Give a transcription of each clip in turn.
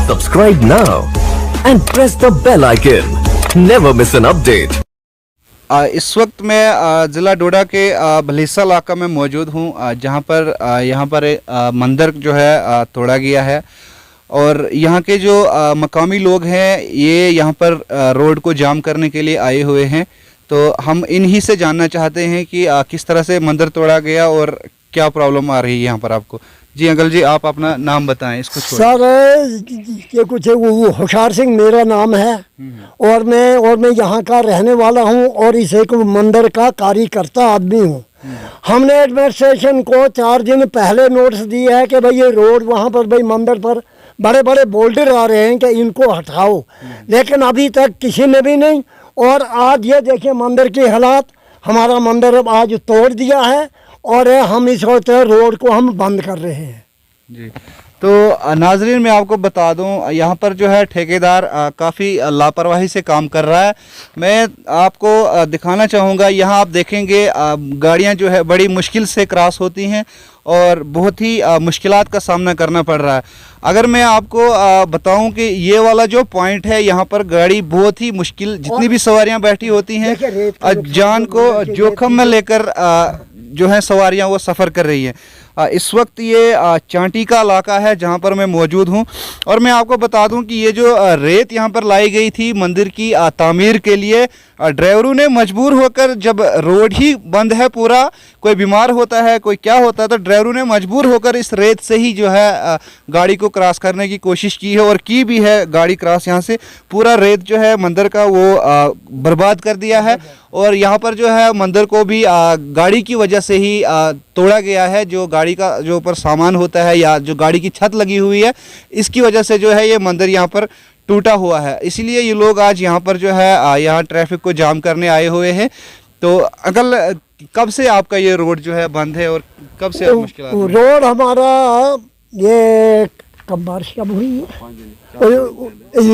Subscribe now and press the bell icon. Never miss an update. इस वक्त मैं ज़िला डोडा के भलीसा इलाका में मौजूद हूँ, जहाँ पर यहाँ पर मंदिर जो है तोड़ा गया है और यहाँ के जो मकामी लोग हैं ये यहाँ पर रोड को जाम करने के लिए आए हुए हैं। तो हम इन्हीं से जानना चाहते हैं कि किस तरह से मंदिर तोड़ा गया और क्या प्रॉब्लम आ रही है यहाँ पर आपको। जी अंकल जी, आप अपना नाम बताएं इसको। सर ये कुछ वो होशियार सिंह मेरा नाम है और मैं यहाँ का रहने वाला हूँ और इस एक मंदिर का कार्यकर्ता आदमी हूँ। हमने एडमिनिस्ट्रेशन को 4 दिन पहले नोटिस दिया है कि भाई ये रोड वहाँ पर भाई मंदिर पर बड़े बड़े बोल्डर आ रहे हैं कि इनको हटाओ, लेकिन अभी तक किसी ने भी नहीं। और आज ये देखिए मंदिर की हालात, हमारा मंदिर आज तोड़ दिया है और हम इस वक्त रोड को हम बंद कर रहे हैं। जी, तो नाजरीन मैं आपको बता दूं यहाँ पर जो है ठेकेदार काफ़ी लापरवाही से काम कर रहा है। मैं आपको दिखाना चाहूँगा, यहाँ आप देखेंगे गाड़ियाँ जो है बड़ी मुश्किल से क्रॉस होती हैं और बहुत ही मुश्किलात का सामना करना पड़ रहा है। अगर मैं आपको बताऊं कि ये वाला जो पॉइंट है यहाँ पर गाड़ी बहुत ही मुश्किल, जितनी भी सवारियाँ बैठी होती हैं जान को जोखिम में लेकर जो है सवारियाँ वो सफ़र कर रही हैं। इस वक्त ये चांटी का इलाका है जहाँ पर मैं मौजूद हूँ और मैं आपको बता दूं कि ये जो रेत यहाँ पर लाई गई थी मंदिर की तामीर के लिए, ड्राइवरों ने मजबूर होकर, जब रोड ही बंद है पूरा, कोई बीमार होता है कोई क्या होता है, तो ड्राइवरों ने मजबूर होकर इस रेत से ही जो है गाड़ी को क्रॉस करने की कोशिश की है और की भी है गाड़ी क्रॉस। यहाँ से पूरा रेत जो है मंदिर का वो बर्बाद कर दिया है और यहाँ पर जो है मंदिर को भी गाड़ी की वजह से ही तोड़ा गया है। जो गाड़ी का जो ऊपर सामान होता है या जो गाड़ी की छत लगी हुई है, इसकी वजह से जो है ये मंदिर यहाँ पर टूटा हुआ है। इसीलिए ये लोग आज यहाँ पर जो है यहाँ ट्रैफिक को जाम करने आए हुए हैं। तो अंकल, कब से आपका ये रोड जो है बंद है और कब से मुश्किल? रोड हमारा ये कब बारिश कब हुई?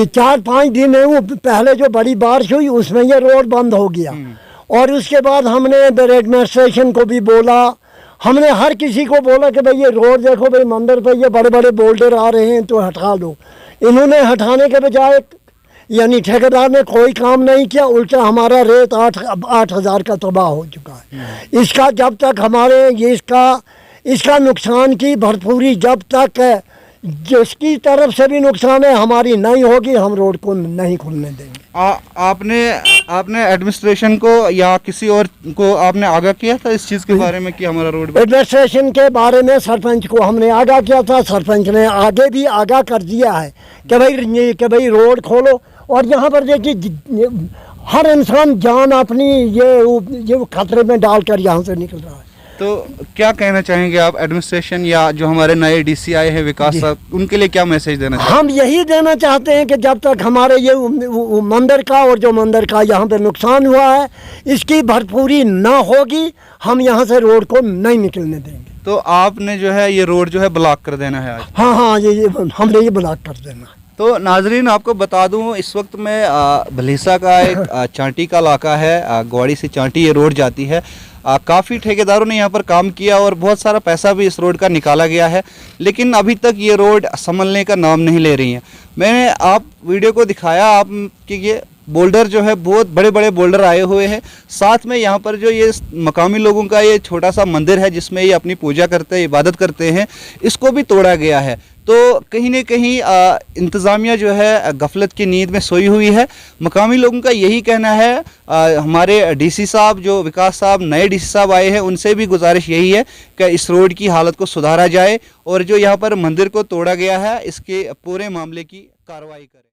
4-5 दिन है वो पहले जो बड़ी बारिश हुई उसमें ये रोड बंद हो गया और उसके बाद हमने एडमिनिस्ट्रेशन को भी बोला, हमने हर किसी को बोला कि भाई ये रोड देखो भाई मंदिर पे ये बड़े बड़े बोल्डर आ रहे हैं तो हटा लो। इन्होंने हटाने के बजाय यानी ठेकेदार ने कोई काम नहीं किया, उल्टा हमारा रेट 8,000 का तबाह हो चुका है। इसका जब तक हमारे ये इसका नुकसान की भरपूरी जब तक जिसकी तरफ से भी नुकसान है हमारी नहीं होगी, हम रोड को नहीं खुलने देंगे। आपने एडमिनिस्ट्रेशन को या किसी और को आपने आगाह किया था इस चीज़ के बारे में कि हमारा रोड? एडमिनिस्ट्रेशन के बारे में सरपंच को हमने आगाह किया था, सरपंच ने आगे भी आगाह कर दिया है कि भाई रोड खोलो। और यहाँ पर देखिए हर इंसान जान अपनी ये खतरे में डालकर यहाँ से निकल रहा है। तो क्या कहना चाहेंगे आप एडमिनिस्ट्रेशन या जो हमारे नए डीसी आए हैं विकास साहब, उनके लिए क्या मैसेज देना चाहते हैं? हम यही देना चाहते हैं कि जब तक हमारे ये मंदिर का और जो मंदिर का यहाँ पे नुकसान हुआ है इसकी भरपूरी ना होगी, हम यहाँ से रोड को नहीं निकलने देंगे। तो आपने जो है ये रोड जो है ब्लॉक कर देना है आज? हाँ, ये हमने ये ब्लॉक कर देना है। तो नाजरीन आपको बता दूं, इस वक्त मैं भलीसा का एक चांटी का इलाका है, गौड़ी से चांटी ये रोड जाती है। काफ़ी ठेकेदारों ने यहाँ पर काम किया और बहुत सारा पैसा भी इस रोड का निकाला गया है, लेकिन अभी तक ये रोड संभलने का नाम नहीं ले रही है। मैंने आप वीडियो को दिखाया आप कि ये बोल्डर जो है बहुत बड़े बड़े बोल्डर आए हुए हैं, साथ में यहाँ पर जो ये मकामी लोगों का ये छोटा सा मंदिर है जिसमें ये अपनी पूजा करते हैं, इबादत करते हैं, इसको भी तोड़ा गया है। तो कहीं न कहीं इंतज़ामिया जो है गफलत की नींद में सोई हुई है। मकामी लोगों का यही कहना है, हमारे डीसी साहब जो विकास साहब नए डीसी साहब आए हैं उनसे भी गुजारिश यही है कि इस रोड की हालत को सुधारा जाए और जो यहाँ पर मंदिर को तोड़ा गया है इसके पूरे मामले की कार्रवाई करें।